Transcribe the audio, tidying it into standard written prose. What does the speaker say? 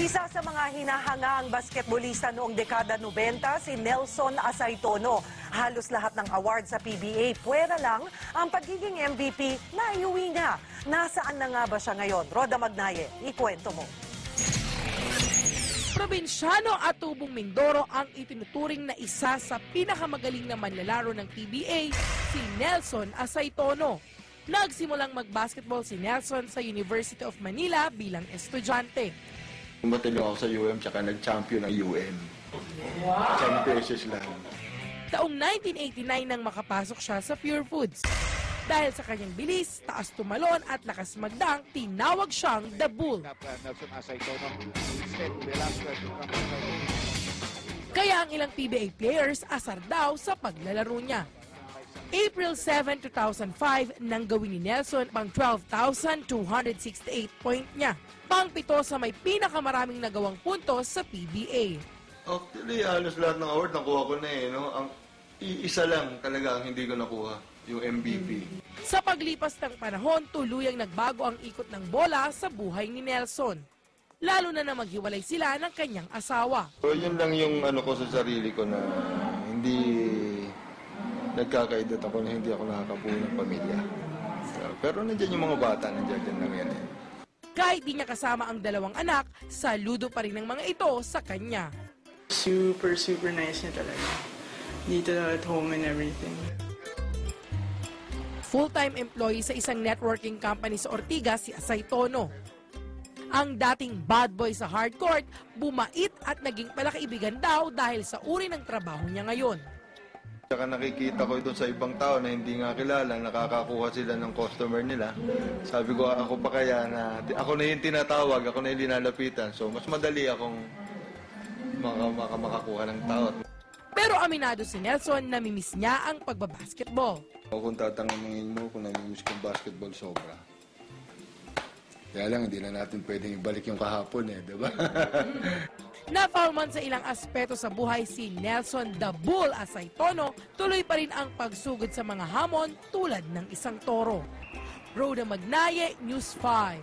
Isa sa mga hinahangang basketballista noong dekada 90, si Nelson Asaytono. Halos lahat ng award sa PBA, puwera lang ang pagiging MVP na iuwi niya. Nasaan na nga ba siya ngayon? Roda Magnaye, ikwento mo. Probinsyano at Tubong Mindoro ang itinuturing na isa sa pinakamagaling na manlalaro ng PBA, si Nelson Asaytono. Nagsimulang mag-basketball si Nelson sa University of Manila bilang estudyante. Matalong ako sa UM tsaka nag-champion ng UM. Wow! 10 pesos lang. Taong 1989 nang makapasok siya sa Pure Foods. Dahil sa kanyang bilis, taas tumalon at lakas magdang, tinawag siyang The Bull. Kaya ang ilang PBA players asar daw sa paglalaro niya. April 7, 2005 nang gawin ni Nelson pang 12,268 point niya. Pang-pito sa may pinakamaraming nagawang puntos sa PBA. Actually, halos lahat ng award nakuha ko na eh. No? Ang isa lang talaga ang hindi ko nakuha, yung MVP. Sa paglipas ng panahon, tuluyang nagbago ang ikot ng bola sa buhay ni Nelson. Lalo na maghiwalay sila ng kanyang asawa. So, yun lang yung ano ko sa sarili ko na hindi nagkakaedad ako na hindi ako nakakabuo ng pamilya. Pero nandiyan yung mga bata, nandiyan lang yan eh. Kahit di niya kasama ang dalawang anak, saludo pa rin ng mga ito sa kanya. Super nice niya talaga. Dito at home and everything. Full-time employee sa isang networking company sa Ortigas, si Asaytono. Ang dating bad boy sa hardcourt, bumait at naging palakaibigan daw dahil sa uri ng trabaho niya ngayon. Saka nakikita ko ito sa ibang tao na hindi nga kilala, nakakakuha sila ng customer nila. Sabi ko, ako pa kaya na, ako na yung tinatawag, ako na yung linalapitan. So, mas madali akong makakuha ng tao. Pero aminado si Nelson, namimiss niya ang pagbabasketball. Kung tatanungin mo kung namimiss kong basketball, sobra. Kaya lang, hindi na natin pwedeng ibalik yung kahapon eh, di ba? Na-foul man sa ilang aspeto sa buhay si Nelson The Bull Asaytono, tuloy pa rin ang pagsugod sa mga hamon tulad ng isang toro. Roda Magnaye, News 5.